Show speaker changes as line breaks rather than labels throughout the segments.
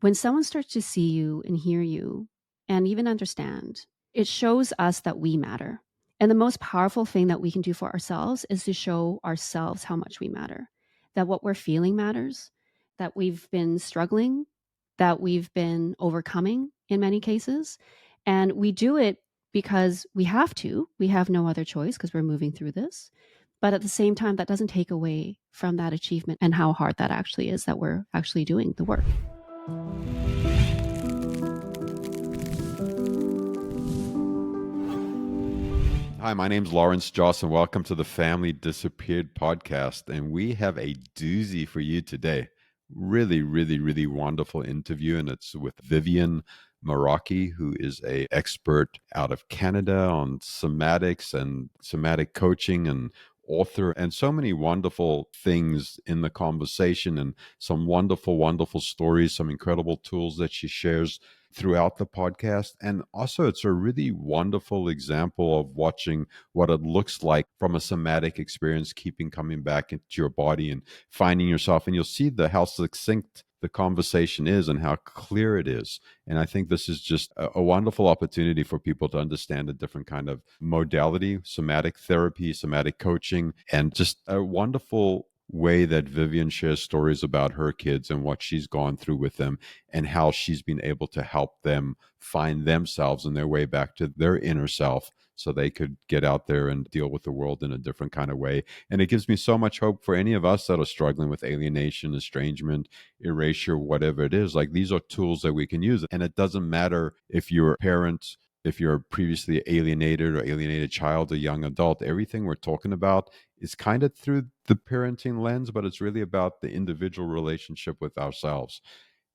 When someone starts to see you and hear you and even understand, it shows us that we matter. And the most powerful thing that we can do for ourselves is to show ourselves how much we matter, that what we're feeling matters, that we've been struggling, that we've been overcoming in many cases. And we do it because we have to. We have no other choice because we're moving through this. But at the same time, that doesn't take away from that achievement and how hard that actually is that we're actually doing the work.
Hi, my name's Lawrence Joss, and welcome to the Family Disappeared podcast. And we have a doozy for you today. Really wonderful interview, and it's with Vivian Meraki, who is a expert out of Canada on somatics and somatic coaching and author, and so many wonderful things in the conversation, and some wonderful stories, some incredible tools that she shares throughout the podcast. And also, it's a really wonderful example of watching what it looks like from a somatic experience, keeping coming back into your body and finding yourself. And you'll see how succinct the conversation is and how clear it is. And I think this is just a wonderful opportunity for people to understand a different kind of modality, somatic therapy, somatic coaching, and just a wonderful way that Vivian shares stories about her kids and what she's gone through with them and how she's been able to help them find themselves and their way back to their inner self so they could get out there and deal with the world in a different kind of way. And it gives me so much hope for any of us that are struggling with alienation, estrangement, erasure, whatever it is. Like, these are tools that we can use. And it doesn't matter if you're a parent, if you're previously alienated or alienated child or young adult. Everything we're talking about is kind of through the parenting lens, but it's really about the individual relationship with ourselves.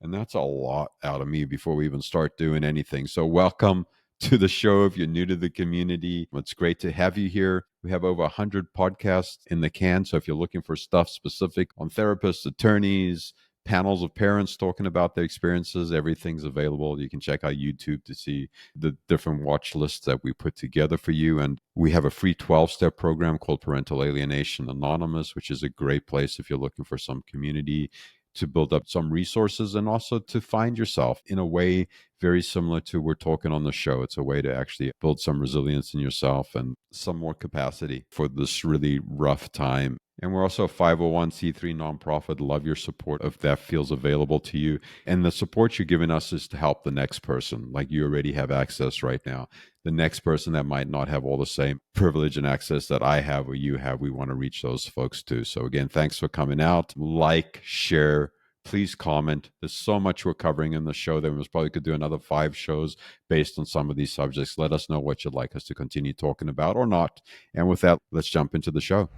And that's a lot out of me before we even start doing anything. So welcome to the show. If you're new to the community, it's great to have you here. We have over 100 podcasts in the can. So if you're looking for stuff specific on therapists, attorneys, panels of parents talking about their experiences, everything's available. You can check out YouTube to see the different watch lists that we put together for you. And we have a free 12-step program called Parental Alienation Anonymous, which is a great place if you're looking for some community to build up some resources and also to find yourself in a way very similar to we're talking on the show. It's a way to actually build some resilience in yourself and some more capacity for this really rough time. And we're also a 501c3 nonprofit. Love your support if that feels available to you. And the support you're giving us is to help the next person. Like, you already have access right now. The next person that might not have all the same privilege and access that I have or you have, we want to reach those folks too. So again, thanks for coming out. Like, share, please comment. There's so much we're covering in the show that we probably could do another 5 shows based on some of these subjects. Let us know what you'd like us to continue talking about or not. And with that, let's jump into the show.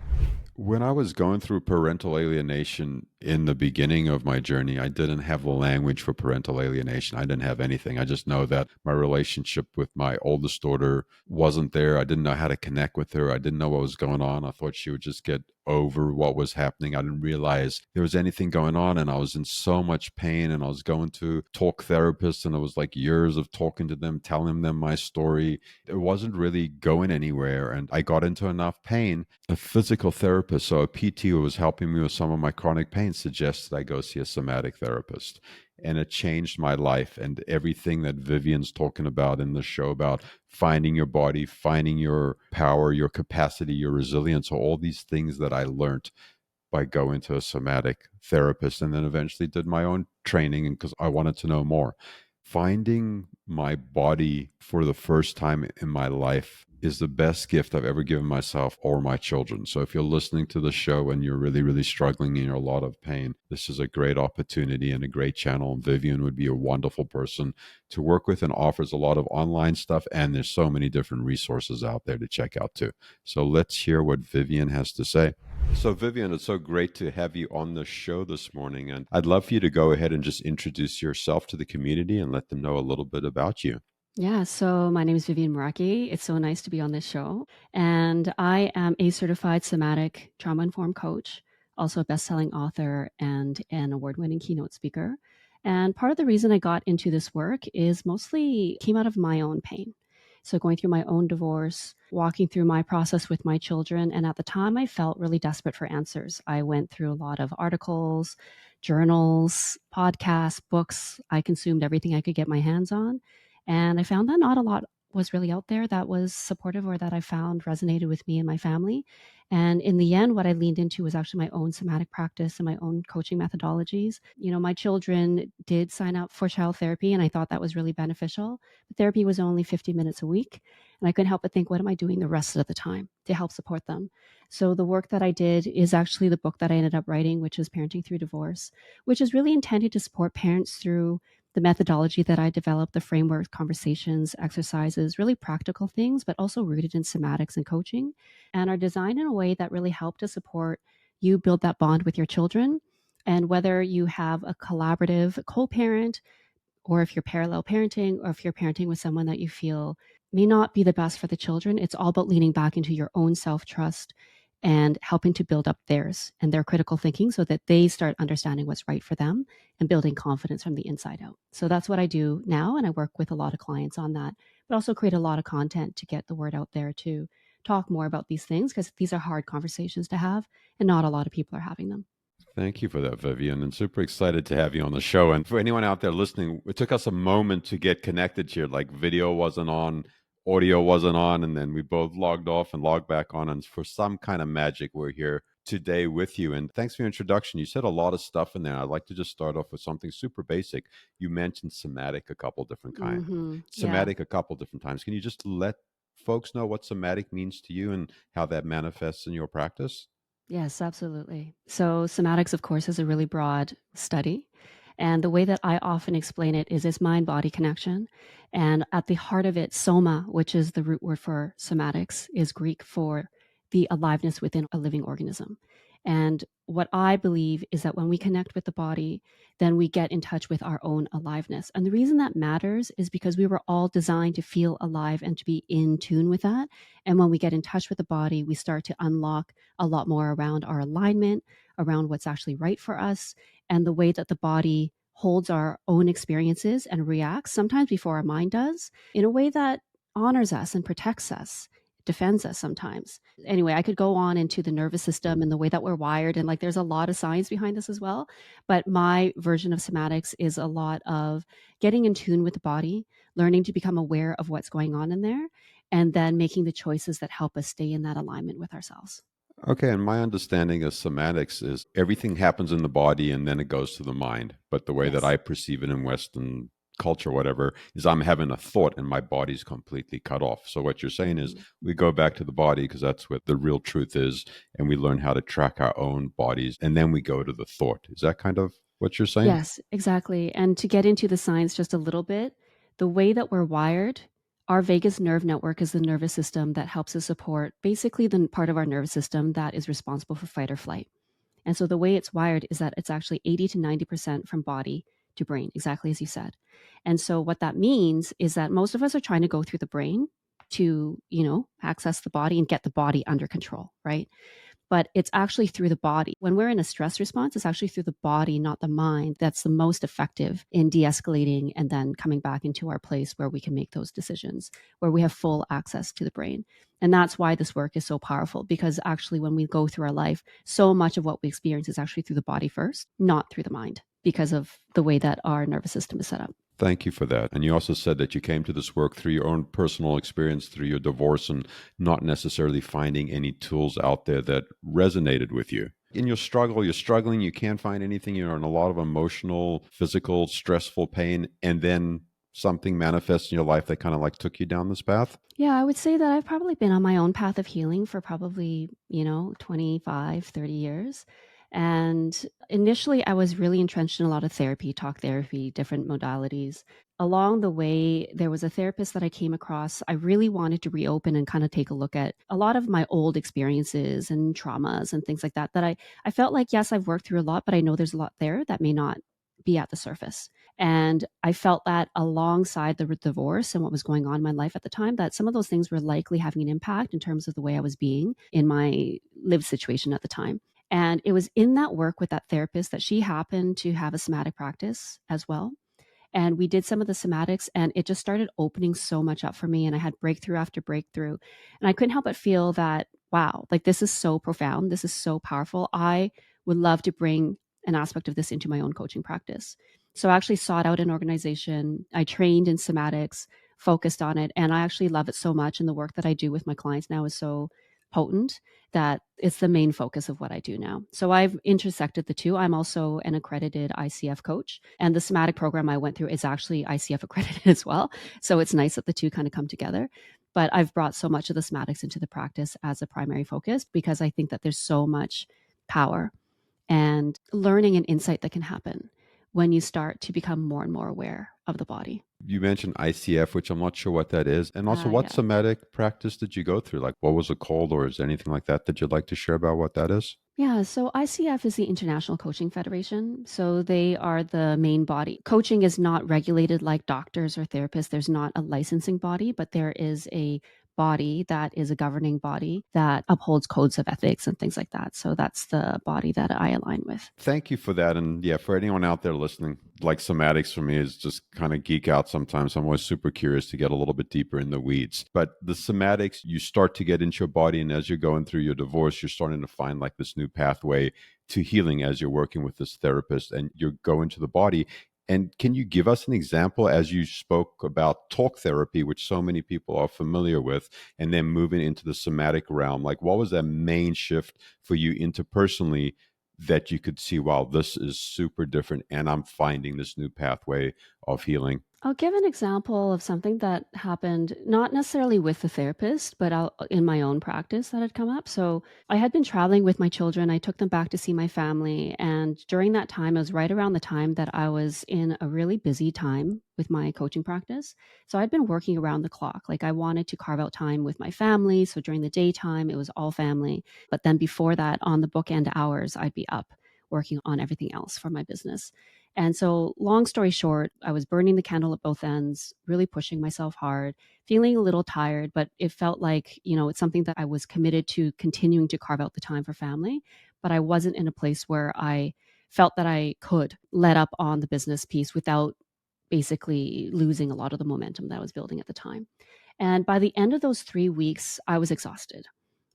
When I was going through parental alienation in the beginning of my journey, I didn't have the language for parental alienation. I didn't have anything. I just know that my relationship with my oldest daughter wasn't there. I didn't know how to connect with her. I didn't know what was going on. I thought she would just get over what was happening. I didn't realize there was anything going on, and I was in so much pain, and I was going to talk therapists, and it was like years of talking to them, telling them my story. It wasn't really going anywhere, and I got into enough pain. A physical therapist, so a PT who was helping me with some of my chronic pain, suggested I go see a somatic therapist. And it changed my life. And everything that Vivian's talking about in the show about finding your body, finding your power, your capacity, your resilience, are all these things that I learned by going to a somatic therapist, and then eventually did my own training because I wanted to know more. Finding my body for the first time in my life is the best gift I've ever given myself or my children. So if you're listening to the show and you're really struggling and you're a lot of pain, this is a great opportunity and a great channel. And Vivian would be a wonderful person to work with and offers a lot of online stuff. And there's so many different resources out there to check out too. So let's hear what Vivian has to say. So Vivian, it's so great to have you on the show this morning. And I'd love for you to go ahead and just introduce yourself to the community and let them know a little bit about you.
Yeah, so my name is Vivian Meraki. It's so nice to be on this show. And I am a certified somatic trauma-informed coach, also a best-selling author and an award-winning keynote speaker. And part of the reason I got into this work is mostly came out of my own pain. So going through my own divorce, walking through my process with my children. And at the time, I felt really desperate for answers. I went through a lot of articles, journals, podcasts, books. I consumed everything I could get my hands on. And I found that not a lot was really out there that was supportive or that I found resonated with me and my family. And in the end, what I leaned into was actually my own somatic practice and my own coaching methodologies. You know, my children did sign up for child therapy, and I thought that was really beneficial. But therapy was only 50 minutes a week. And I couldn't help but think, what am I doing the rest of the time to help support them? So the work that I did is actually the book that I ended up writing, which is Parenting Through Divorce, which is really intended to support parents through the methodology that I developed, the framework, conversations, exercises, really practical things, but also rooted in somatics and coaching, and are designed in a way that really help to support you build that bond with your children. And whether you have a collaborative co-parent, or if you're parallel parenting, or if you're parenting with someone that you feel may not be the best for the children, it's all about leaning back into your own self-trust and helping to build up theirs and their critical thinking so that they start understanding what's right for them and building confidence from the inside out. So that's what I do now. And I work with a lot of clients on that, but also create a lot of content to get the word out there to talk more about these things, because these are hard conversations to have and not a lot of people are having them.
Thank you for that, Vivian, and super excited to have you on the show. And for anyone out there listening, it took us a moment to get connected here. Like video wasn't on, audio wasn't on, and then we both logged off and logged back on. And for some kind of magic, we're here today with you. And thanks for your introduction. You said a lot of stuff in there. I'd like to just start off with something super basic. You mentioned somatic a couple different kinds.
Yeah.
Somatic a couple different times. Can you just let folks know what somatic means to you and how that manifests in your practice?
Yes, absolutely. So, somatics, of course, is a really broad study. And the way that I often explain it is it's mind body connection. And at the heart of it, soma, which is the root word for somatics, is Greek for the aliveness within a living organism. And what I believe is that when we connect with the body, then we get in touch with our own aliveness. And the reason that matters is because we were all designed to feel alive and to be in tune with that. And when we get in touch with the body, we start to unlock a lot more around our alignment, around what's actually right for us, and the way that the body holds our own experiences and reacts, sometimes before our mind does, in a way that honors us and protects us, defends us sometimes. Anyway, I could go on into the nervous system and the way that we're wired. And like there's a lot of science behind this as well. But my version of somatics is a lot of getting in tune with the body, learning to become aware of what's going on in there, and then making the choices that help us stay in that alignment with ourselves.
Okay, and my understanding of somatics is everything happens in the body and then it goes to the mind. But the way that
Yes.
I perceive it in Western culture, whatever, is I'm having a thought and my body's completely cut off. So what you're saying is
Mhm.
we go back to the body because that's what the real truth is, and we learn how to track our own bodies, and then we go to the thought. Is that kind of what you're saying?
Yes, exactly. And to get into the science just a little bit, the way that we're wired, our vagus nerve network is the nervous system that helps us support basically the part of our nervous system that is responsible for fight or flight. And so the way it's wired is that it's actually 80 to 90% from body to brain, exactly as you said. And so what that means is that most of us are trying to go through the brain to, access the body and get the body under control, right? But it's actually through the body. When we're in a stress response, it's actually through the body, not the mind, that's the most effective in de escalating and then coming back into our place where we can make those decisions, where we have full access to the brain. And that's why this work is so powerful, because actually, when we go through our life, so much of what we experience is actually through the body first, not through the mind, because of the way that our nervous system is set up.
Thank you for that. And you also said that you came to this work through your own personal experience, through your divorce, and not necessarily finding any tools out there that resonated with you. In your struggle, you're struggling, you can't find anything, you're in a lot of emotional, physical, stressful pain, and then something manifests in your life that kind of like took you down this path.
Yeah, I would say that I've probably been on my own path of healing for probably, 25, 30 years. And initially, I was really entrenched in a lot of therapy, talk therapy, different modalities. Along the way, there was a therapist that I came across. I really wanted to reopen and kind of take a look at a lot of my old experiences and traumas and things like that. I felt like, yes, I've worked through a lot, but I know there's a lot there that may not be at the surface. And I felt that alongside the divorce and what was going on in my life at the time, that some of those things were likely having an impact in terms of the way I was being in my lived situation at the time. And it was in that work with that therapist that she happened to have a somatic practice as well. And we did some of the somatics, and it just started opening so much up for me. And I had breakthrough after breakthrough. And I couldn't help but feel that, wow, like this is so profound. This is so powerful. I would love to bring an aspect of this into my own coaching practice. So I actually sought out an organization. I trained in somatics, focused on it, and I actually love it so much. And the work that I do with my clients now is so potent that it's the main focus of what I do now. So I've intersected the two. I'm also an accredited ICF coach, and the somatic program I went through is actually ICF accredited as well. So it's nice that the two kind of come together. But I've brought so much of the somatics into the practice as a primary focus because I think that there's so much power and learning and insight that can happen when you start to become more and more aware of the body.
You mentioned ICF, which I'm not sure what that is. And also, what
Yeah.
somatic practice did you go through? Like, what was it called, or is there anything like that that you'd like to share about what that is?
Yeah, so ICF is the International Coaching Federation. So they are the main body. Coaching is not regulated like doctors or therapists. There's not a licensing body, but there is a body that is a governing body that upholds codes of ethics and things like that. So that's the body that I align with.
Thank you for that. And yeah, for anyone out there listening, like somatics for me is just kind of geek out sometimes. I'm always super curious to get a little bit deeper in the weeds. But the somatics, you start to get into your body. And as you're going through your divorce, you're starting to find like this new pathway to healing as you're working with this therapist and you're going to the body. And can you give us an example as you spoke about talk therapy, which so many people are familiar with, and then moving into the somatic realm? Like, what was that main shift for you interpersonally that you could see, wow, this is super different and I'm finding this new pathway of healing?
I'll give an example of something that happened, not necessarily with the therapist, but in my own practice that had come up. So I had been traveling with my children. I took them back to see my family. And during that time, it was right around the time that I was in a really busy time with my coaching practice. So I'd been working around the clock. Like I wanted to carve out time with my family. So during the daytime, it was all family. But then before that, on the bookend hours, I'd be up working on everything else for my business. And so, long story short, I was burning the candle at both ends, really pushing myself hard, feeling a little tired, but it felt like, it's something that I was committed to continuing to carve out the time for family. But I wasn't in a place where I felt that I could let up on the business piece without basically losing a lot of the momentum that I was building at the time. And by the end of those 3 weeks, I was exhausted.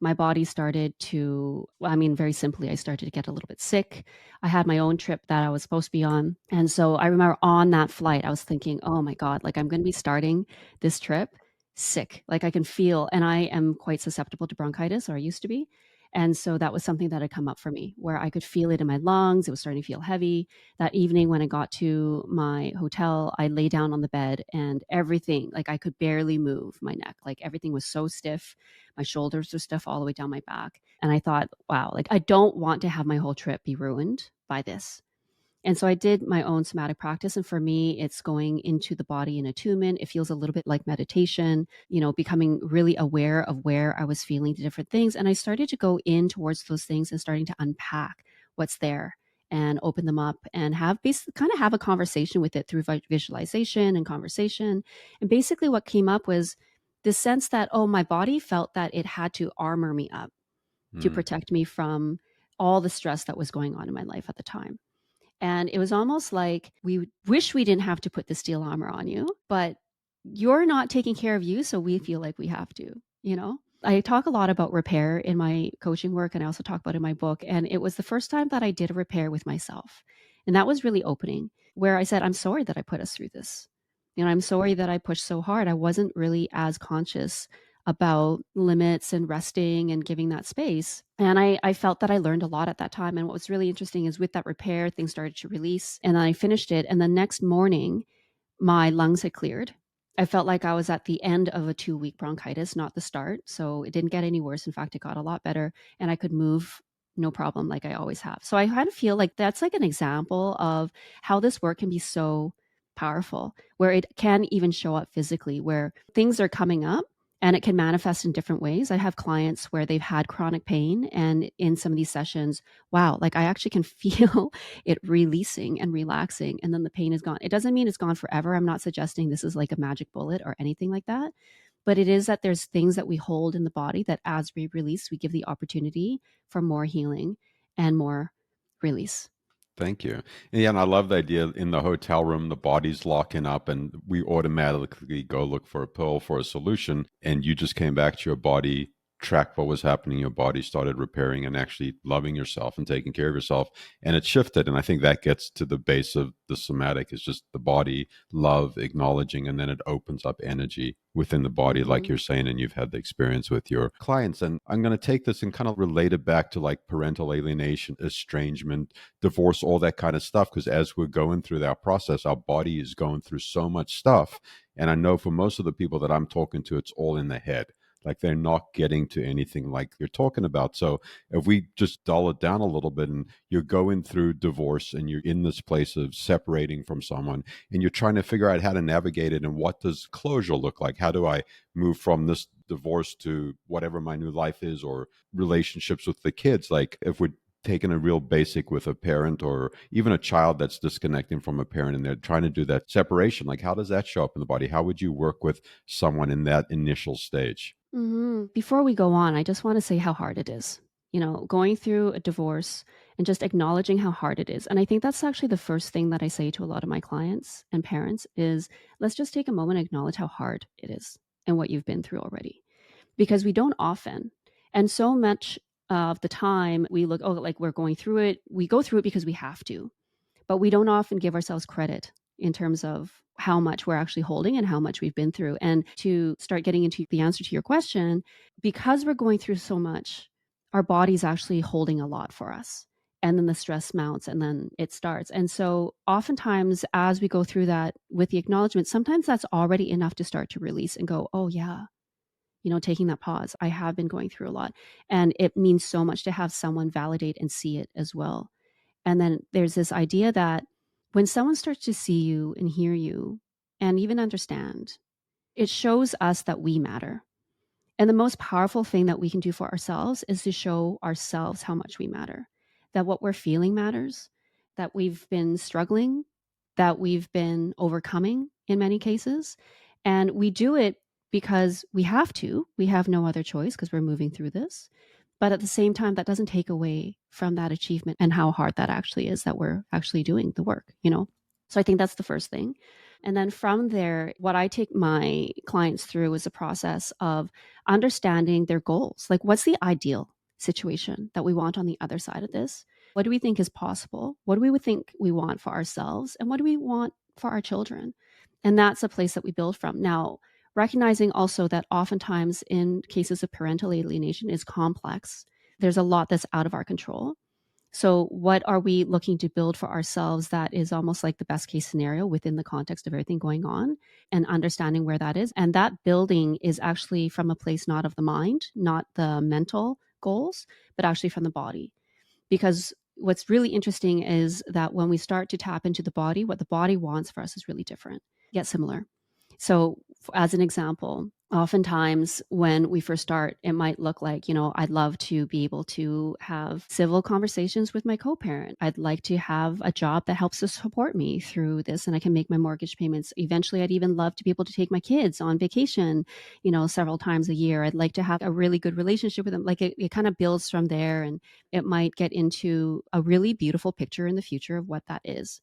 My body started to, well, I mean, very simply, I started to get a little bit sick. I had my own trip that I was supposed to be on. And so I remember on that flight, I was thinking, oh my God, like I'm going to be starting this trip sick. Like I can feel, and I am quite susceptible to bronchitis, or I used to be. And so that was something that had come up for me where I could feel it in my lungs. It was starting to feel heavy. That evening when I got to my hotel, I lay down on the bed and everything, like I could barely move my neck. Like everything was so stiff. My shoulders were stiff all the way down my back. And I thought, wow, like I don't want to have my whole trip be ruined by this. And so I did my own somatic practice. And for me, it's going into the body in attunement. It feels a little bit like meditation, becoming really aware of where I was feeling the different things. And I started to go in towards those things and starting to unpack what's there and open them up and have basically kind of have a conversation with it through visualization and conversation. And basically what came up was the sense that, oh, my body felt that it had to armor me up to
Mm.
protect me from all the stress that was going on in my life at the time. And it was almost like we wish we didn't have to put the steel armor on you, but you're not taking care of you. So we feel like we have to. I talk a lot about repair in my coaching work, and I also talk about it in my book. And it was the first time that I did a repair with myself. And that was really opening, where I said, I'm sorry that I put us through this. I'm sorry that I pushed so hard. I wasn't really as conscious about limits and resting and giving that space. And I felt that I learned a lot at that time. And what was really interesting is with that repair, things started to release and I finished it. And the next morning, my lungs had cleared. I felt like I was at the end of a 2-week bronchitis, not the start. So it didn't get any worse. In fact, it got a lot better and I could move no problem like I always have. So I kind of feel like that's like an example of how this work can be so powerful, where it can even show up physically, where things are coming up and it can manifest in different ways. I have clients where they've had chronic pain, and in some of these sessions, wow, like I actually can feel it releasing and relaxing, and then the pain is gone. It doesn't mean it's gone forever. I'm not suggesting this is like a magic bullet or anything like that, but it is that there's things that we hold in the body that as we release, we give the opportunity for more healing and more release.
Thank you. Yeah, and I love the idea in the hotel room, the body's locking up, and we automatically go look for a pill for a solution. And you just came back to your body, tracked what was happening. Your body started repairing and actually loving yourself and taking care of yourself. And it shifted. And I think that gets to the base of the somatic is just the body, love, acknowledging, and then it opens up energy within the body, like
Hmm.
you're saying, and you've had the experience with your clients. And I'm going to take this and kind of relate it back to like parental alienation, estrangement, divorce, all that kind of stuff. Because as we're going through that process, our body is going through so much stuff. And I know for most of the people that I'm talking to, it's all in the head. Like they're not getting to anything like you're talking about. So if we just dull it down a little bit and you're going through divorce and you're in this place of separating from someone and you're trying to figure out how to navigate it and what does closure look like? How do I move from this divorce to whatever my new life is or relationships with the kids? Like if we're taking a real basic with a parent or even a child that's disconnecting from a parent and they're trying to do that separation, like how does that show up in the body? How would you work with someone in that initial stage?
Before we go on, I just want to say how hard it is. Going through a divorce and just acknowledging how hard it is. And I think that's actually the first thing that I say to a lot of my clients and parents is let's just take a moment and acknowledge how hard it is and what you've been through already. Because we don't often. And so much of the time we look, oh, like we're going through it. We go through it because we have to, but we don't often give ourselves credit in terms of how much we're actually holding and how much we've been through. And to start getting into the answer to your question, because we're going through so much, our body's actually holding a lot for us. And then the stress mounts and then it starts. And so, oftentimes, as we go through that with the acknowledgement, sometimes that's already enough to start to release and go, oh, yeah, taking that pause. I have been going through a lot. And it means so much to have someone validate and see it as well. And then there's this idea that when someone starts to see you and hear you and even understand, it shows us that we matter. And the most powerful thing that we can do for ourselves is to show ourselves how much we matter, that what we're feeling matters, that we've been struggling, that we've been overcoming in many cases. And we do it because we have to. We have no other choice because we're moving through this. But at the same time, that doesn't take away from that achievement and how hard that actually is that we're actually doing the work. So I think that's the first thing. And then from there, what I take my clients through is a process of understanding their goals. Like, what's the ideal situation that we want on the other side of this? What do we think is possible? What do we think we want for ourselves? And what do we want for our children? And that's a place that we build from. Now, recognizing also that oftentimes in cases of parental alienation is complex. There's a lot that's out of our control. So, what are we looking to build for ourselves that is almost like the best case scenario within the context of everything going on and understanding where that is? And that building is actually from a place not of the mind, not the mental goals, but actually from the body. Because what's really interesting is that when we start to tap into the body, what the body wants for us is really different, yet similar. So, as an example, oftentimes when we first start, it might look like, I'd love to be able to have civil conversations with my co parent. I'd like to have a job that helps to support me through this and I can make my mortgage payments. Eventually, I'd even love to be able to take my kids on vacation, several times a year. I'd like to have a really good relationship with them. Like it kind of builds from there and it might get into a really beautiful picture in the future of what that is.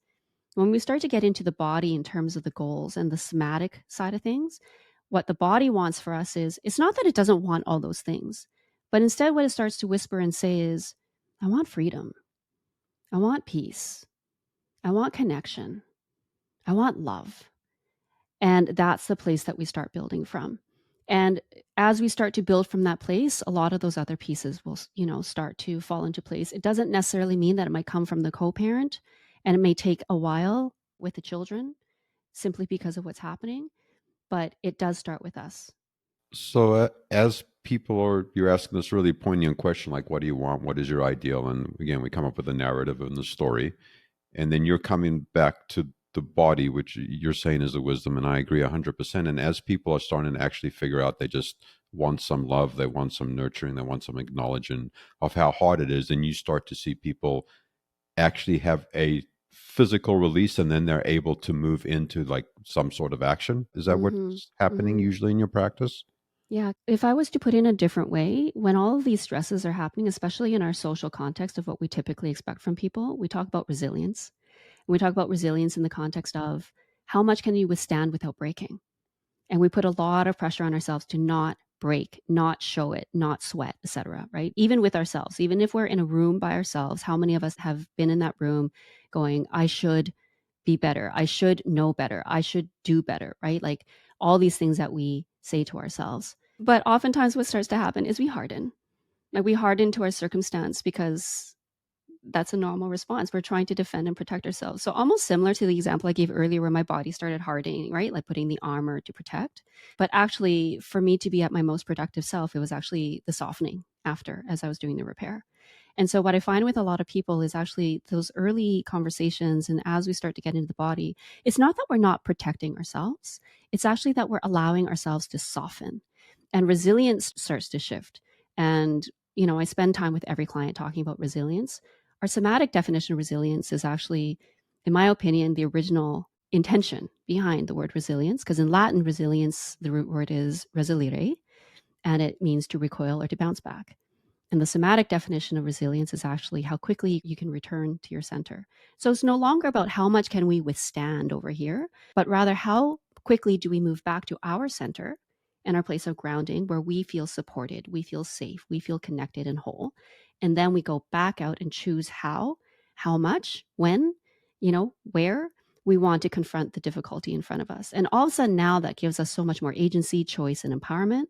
When we start to get into the body in terms of the goals and the somatic side of things, what the body wants for us is it's not that it doesn't want all those things, but instead, what it starts to whisper and say is, I want freedom. I want peace. I want connection. I want love. And that's the place that we start building from. And as we start to build from that place, a lot of those other pieces will, start to fall into place. It doesn't necessarily mean that it might come from the co-parent and it may take a while with the children simply because of what's happening, but it does start with us.
So, as people are, you're asking this really poignant question like, what do you want? What is your ideal? And again, we come up with a narrative in the story. And then you're coming back to the body, which you're saying is the wisdom. And I agree 100%. And as people are starting to actually figure out they just want some love, they want some nurturing, they want some acknowledgement of how hard it is, then you start to see people actually have a physical release and then they're able to move into like some sort of action. Is that
Mm-hmm.
what's happening
Mm-hmm.
usually in your practice?
Yeah, if I was to put in a different way, when all of these stresses are happening, especially in our social context of what we typically expect from people, we talk about resilience. We talk about resilience in the context of how much can you withstand without breaking? And we put a lot of pressure on ourselves to not break, not show it, not sweat, etc. Right? Even with ourselves, even if we're in a room by ourselves, how many of us have been in that room going, I should be better, I should know better, I should do better, right? Like all these things that we say to ourselves. But oftentimes what starts to happen is we harden. Like we harden to our circumstance because that's a normal response. We're trying to defend and protect ourselves. So almost similar to the example I gave earlier where my body started hardening, right? Like putting the armor to protect. But actually, for me to be at my most productive self, it was actually the softening after as I was doing the repair. And so what I find with a lot of people is actually those early conversations and as we start to get into the body, it's not that we're not protecting ourselves. It's actually that we're allowing ourselves to soften and resilience starts to shift. And, I spend time with every client talking about resilience. Our somatic definition of resilience is actually, in my opinion, the original intention behind the word resilience, because in Latin, resilience, the root word is resilire, and it means to recoil or to bounce back. And the somatic definition of resilience is actually how quickly you can return to your center. So it's no longer about how much can we withstand over here, but rather how quickly do we move back to our center and our place of grounding where we feel supported, we feel safe, we feel connected and whole. And then we go back out and choose how much, when, where we want to confront the difficulty in front of us. And all of a sudden now that gives us so much more agency, choice, and empowerment.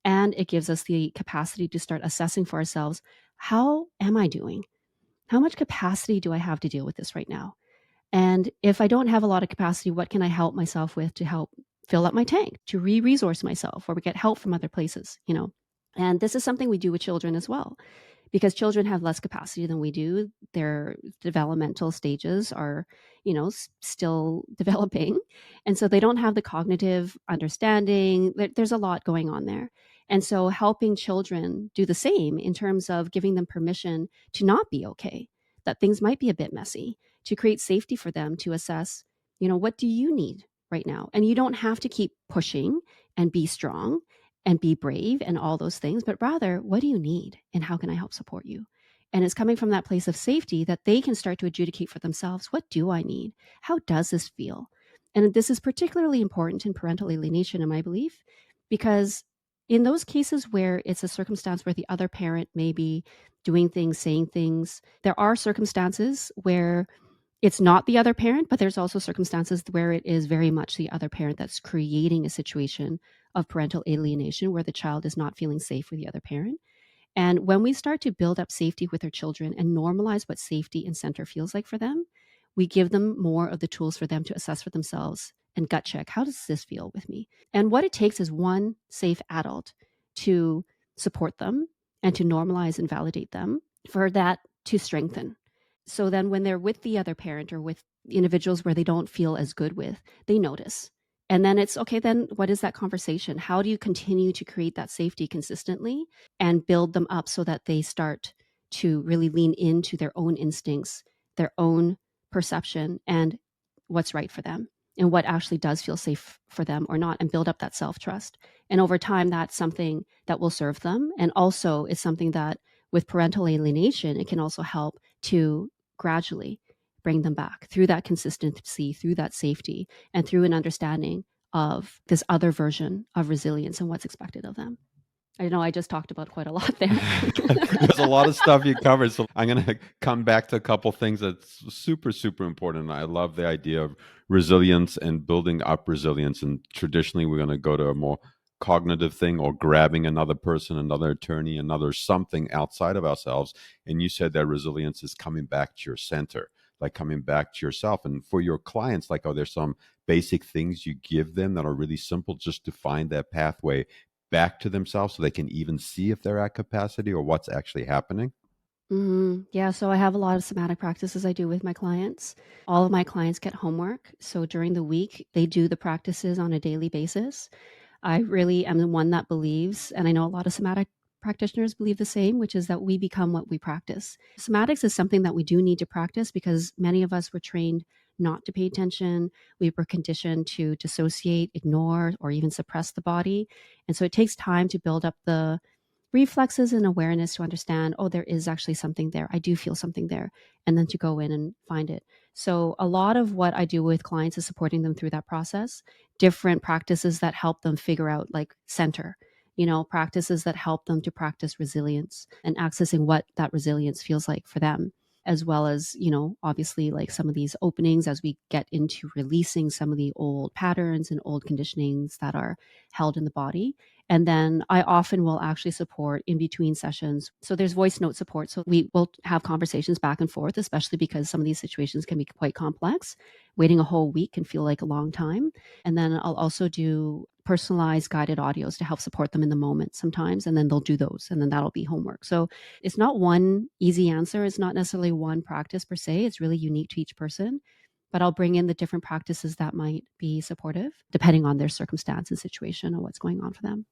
And it gives us the capacity to start assessing for ourselves, how am I doing? How much capacity do I have to deal with this right now? And if I don't have a lot of capacity, what can I help myself with to help fill up my tank, to re-resource myself, or get help from other places? And this is something we do with children as well because children have less capacity than we do. Their developmental stages are, still developing. And so they don't have the cognitive understanding. There's a lot going on there. And so helping children do the same in terms of giving them permission to not be okay, that things might be a bit messy, to create safety for them to assess, what do you need right now? And you don't have to keep pushing and be strong and be brave and all those things, but rather, what do you need and how can I help support you? And it's coming from that place of safety that they can start to adjudicate for themselves. What do I need? How does this feel? And this is particularly important in parental alienation, in my belief, because in those cases where it's a circumstance where the other parent may be doing things, saying things, there are circumstances where it's not the other parent, but there's also circumstances where it is very much the other parent that's creating a situation of parental alienation where the child is not feeling safe with the other parent. And when we start to build up safety with our children and normalize what safety and center feels like for them, we give them more of the tools for them to assess for themselves and gut check, how does this feel with me? And what it takes is one safe adult to support them and to normalize and validate them for that to strengthen. So then when they're with the other parent or with individuals where they don't feel as good with, they notice. And then it's okay, then what is that conversation? How do you continue to create that safety consistently and build them up so that they start to really lean into their own instincts, their own perception, and what's right for them and what actually does feel safe for them or not, and build up that self trust. And over time, that's something that will serve them. And also, it's something that with parental alienation, it can also help to gradually bring them back through that consistency, through that safety, and through an understanding of this other version of resilience and what's expected of them. I know I just talked about quite a lot there.
There's a lot of stuff you covered. So I'm going to come back to a couple things that's super, super important. I love the idea of resilience and building up resilience. And traditionally, we're going to go to a more cognitive thing or grabbing another person, another attorney, another something outside of ourselves. And you said that resilience is coming back to your center, like coming back to yourself. And for your clients, like, are there some basic things you give them that are really simple just to find that pathway back to themselves so they can even see if they're at capacity or what's actually happening?
Yeah, so I have a lot of somatic practices I do with my clients. All of my clients get homework. So during the week, they do the practices on a daily basis. I really am the one that believes, and I know a lot of somatic practitioners believe the same, which is that we become what we practice. Somatics is something that we do need to practice because many of us were trained not to pay attention. We were conditioned to dissociate, ignore, or even suppress the body. And so it takes time to build up the reflexes and awareness to understand, oh, there is actually something there. I do feel something there. And then to go in and find it. So a lot of what I do with clients is supporting them through that process, different practices that help them figure out like center, practices that help them to practice resilience and accessing what that resilience feels like for them, as well as, obviously like some of these openings as we get into releasing some of the old patterns and old conditionings that are held in the body. And then I often will actually support in between sessions. So there's voice note support. So we will have conversations back and forth, especially because some of these situations can be quite complex. Waiting a whole week can feel like a long time. And then I'll also do personalized guided audios to help support them in the moment sometimes. And then they'll do those, and then that'll be homework. So it's not one easy answer. It's not necessarily one practice per se. It's really unique to each person. But I'll bring in the different practices that might be supportive depending on their circumstance and situation and what's going on for them.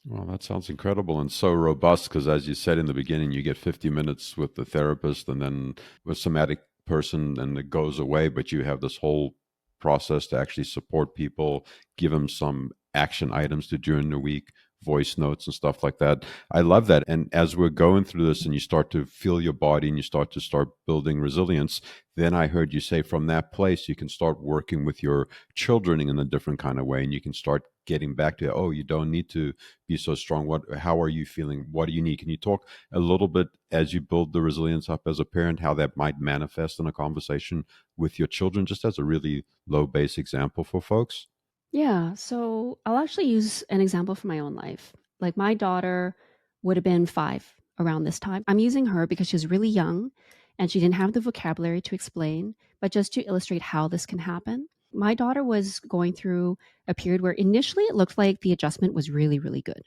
Well, that sounds incredible and so robust because, as you said in the beginning, you get 50 minutes with the therapist and then with somatic person, and it goes away. But you have this whole process to actually support people, give them some action items to do in the week, voice notes and stuff like that. I love that. And as we're going through this and you start to feel your body and you start building resilience, then I heard you say from that place, you can start working with your children in a different kind of way. And you can start getting back to, oh, you don't need to be so strong. How are you feeling? What do you need? Can you talk a little bit as you build the resilience up as a parent, how that might manifest in a conversation with your children, just as a really low base example for folks?
Yeah. So I'll actually use an example from my own life. Like my daughter would have been 5 around this time. I'm using her because she was really young and she didn't have the vocabulary to explain, but just to illustrate how this can happen. My daughter was going through a period where initially it looked like the adjustment was really, really good.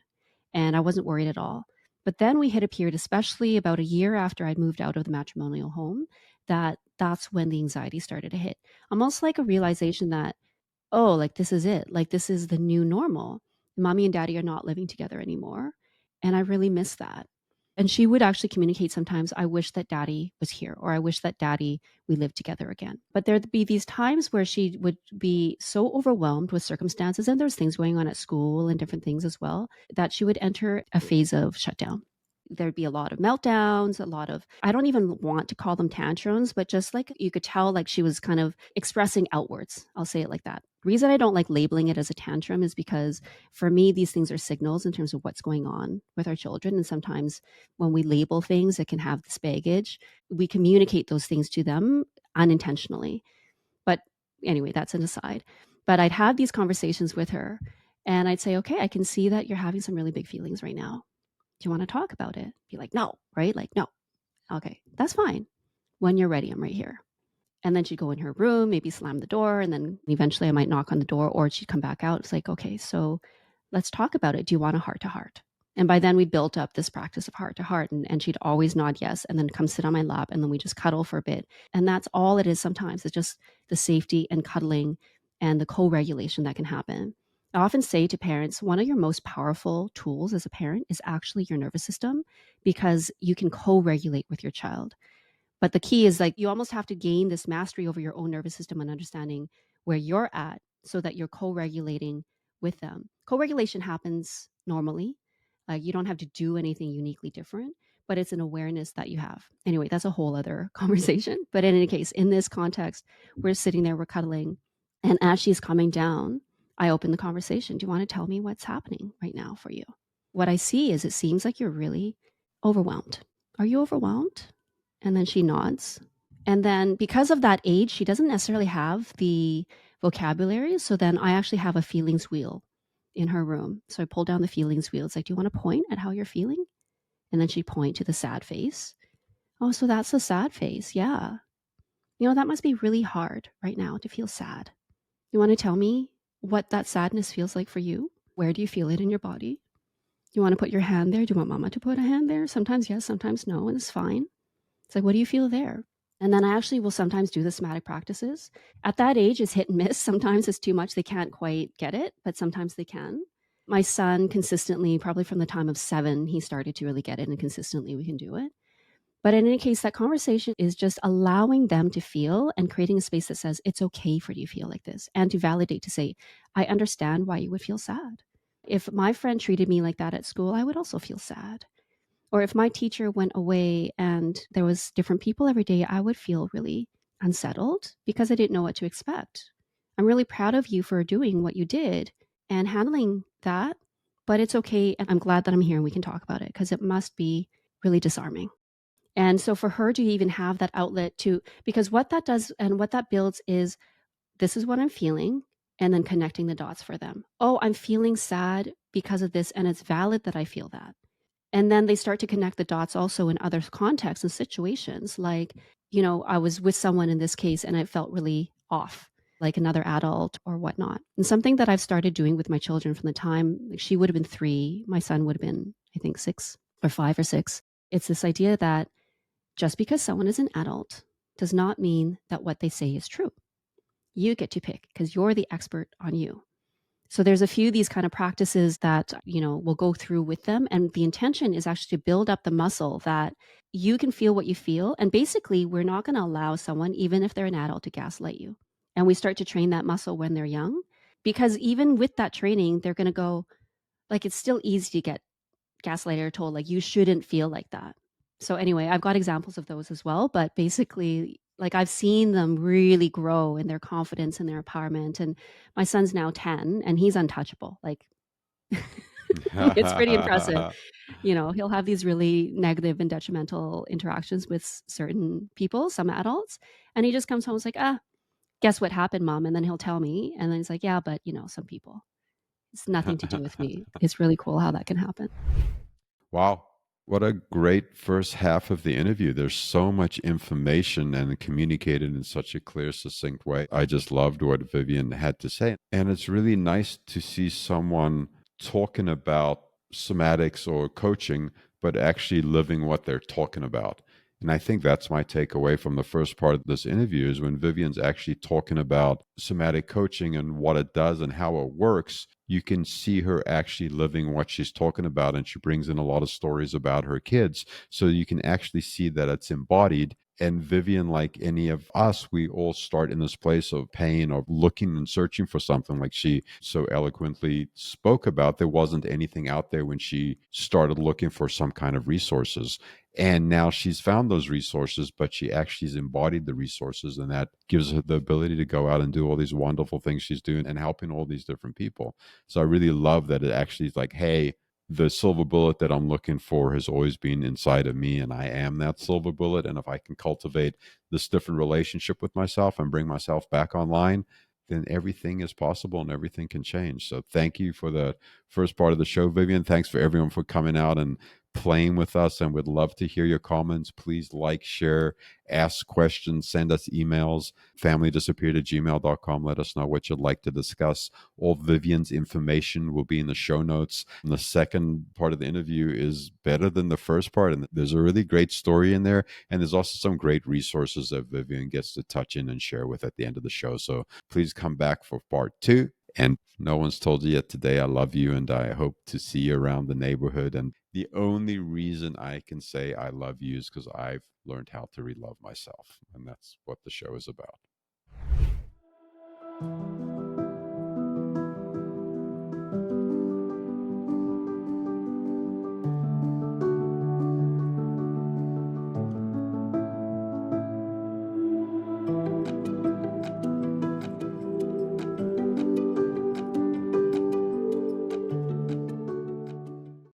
And I wasn't worried at all. But then we hit a period, especially about a year after I'd moved out of the matrimonial home, that's when the anxiety started to hit. Almost like a realization that, oh, like this is it. Like this is the new normal. Mommy and daddy are not living together anymore. And I really miss that. And she would actually communicate sometimes, I wish that daddy was here, or I wish that daddy, we lived together again. But there'd be these times where she would be so overwhelmed with circumstances, and there's things going on at school and different things as well, that she would enter a phase of shutdown. There'd be a lot of meltdowns, a lot of, I don't even want to call them tantrums, but just like you could tell, like she was kind of expressing outwards. I'll say it like that. The reason I don't like labeling it as a tantrum is because for me, these things are signals in terms of what's going on with our children. And sometimes when we label things, it can have this baggage. We communicate those things to them unintentionally. But anyway, that's an aside. But I'd have these conversations with her and I'd say, okay, I can see that you're having some really big feelings right now. Do you want to talk about it? Be like, no, right? Like, no. Okay, that's fine. When you're ready, I'm right here. And then she'd go in her room, maybe slam the door, and then eventually I might knock on the door or she'd come back out. It's like, okay, so let's talk about it. Do you want a heart to heart? And by then we built up this practice of heart to heart, and she'd always nod yes and then come sit on my lap and then we just cuddle for a bit. And that's all it is sometimes. It's just the safety and cuddling and the co-regulation that can happen. I often say to parents, one of your most powerful tools as a parent is actually your nervous system because you can co-regulate with your child. But the key is like you almost have to gain this mastery over your own nervous system and understanding where you're at so that you're co-regulating with them. Co-regulation happens normally. You don't have to do anything uniquely different, but it's an awareness that you have. Anyway, that's a whole other conversation. But in any case, in this context, we're sitting there, we're cuddling. And as she's coming down, I open the conversation. Do you want to tell me what's happening right now for you? What I see is it seems like you're really overwhelmed. Are you overwhelmed? And then she nods. And then because of that age, she doesn't necessarily have the vocabulary. So then I actually have a feelings wheel in her room. So I pull down the feelings wheel. It's like, do you want to point at how you're feeling? And then she'd point to the sad face. Oh, so that's the sad face. Yeah. That must be really hard right now to feel sad. You want to tell me what that sadness feels like for you? Where do you feel it in your body? You want to put your hand there? Do you want mama to put a hand there? Sometimes yes, sometimes no, and it's fine. It's like, what do you feel there? And then I actually will sometimes do the somatic practices. At that age, it's hit and miss. Sometimes it's too much. They can't quite get it, but sometimes they can. My son consistently, probably from the time of 7, he started to really get it, and consistently we can do it. But in any case, that conversation is just allowing them to feel and creating a space that says it's okay for you to feel like this, and to validate, to say, I understand why you would feel sad. If my friend treated me like that at school, I would also feel sad. Or if my teacher went away and there was different people every day, I would feel really unsettled because I didn't know what to expect. I'm really proud of you for doing what you did and handling that, but it's okay. And I'm glad that I'm here and we can talk about it, because it must be really disarming. And so for her to even have that outlet to, because what that does and what that builds is, this is what I'm feeling, and then connecting the dots for them. Oh, I'm feeling sad because of this, and it's valid that I feel that. And then they start to connect the dots also in other contexts and situations. Like, I was with someone in this case and I felt really off, like another adult or whatnot. And something that I've started doing with my children from the time, like, she would have been 3, my son would have been, I think, 6 or 5 or 6. It's this idea that just because someone is an adult does not mean that what they say is true. You get to pick because you're the expert on you. So there's a few of these kind of practices that, we'll go through with them. And the intention is actually to build up the muscle that you can feel what you feel. And basically, we're not going to allow someone, even if they're an adult, to gaslight you. And we start to train that muscle when they're young, because even with that training, they're going to go, like, it's still easy to get gaslighted or told, like, you shouldn't feel like that. So anyway, I've got examples of those as well. But basically, like, I've seen them really grow in their confidence and their empowerment. And my son's now 10 and he's untouchable. Like, it's pretty impressive. He'll have these really negative and detrimental interactions with certain people, some adults. And he just comes home and is like, guess what happened, mom? And then he'll tell me. And then he's like, yeah, but some people, it's nothing to do with me. It's really cool how that can happen.
Wow. What a great first half of the interview. There's so much information and communicated in such a clear, succinct way. I just loved what Vivian had to say. And it's really nice to see someone talking about somatics or coaching, but actually living what they're talking about. And I think that's my takeaway from the first part of this interview is when Vivian's actually talking about somatic coaching and what it does and how it works, you can see her actually living what she's talking about. And she brings in a lot of stories about her kids. So you can actually see that it's embodied. And Vivian, like any of us, we all start in this place of pain, of looking and searching for something, like she so eloquently spoke about. There wasn't anything out there when she started looking for some kind of resources. And now she's found those resources, but she actually has embodied the resources. And that gives her the ability to go out and do all these wonderful things she's doing and helping all these different people. So I really love that it actually is like, hey, the silver bullet that I'm looking for has always been inside of me, and I am that silver bullet. And if I can cultivate this different relationship with myself and bring myself back online, then everything is possible and everything can change. So thank you for the first part of the show, Vivian. Thanks for everyone for coming out and playing with us, and would love to hear your comments. Please like, share, ask questions, send us emails, familydisappeared@gmail.com. Let us know what you'd like to discuss. All Vivian's information will be in the show notes. And the second part of the interview is better than the first part. And there's a really great story in there. And there's also some great resources that Vivian gets to touch in and share with at the end of the show. So please come back for part 2. And no one's told you yet today, I love you and I hope to see you around the neighborhood. And the only reason I can say I love you is because I've learned how to relove myself. And that's what the show is about.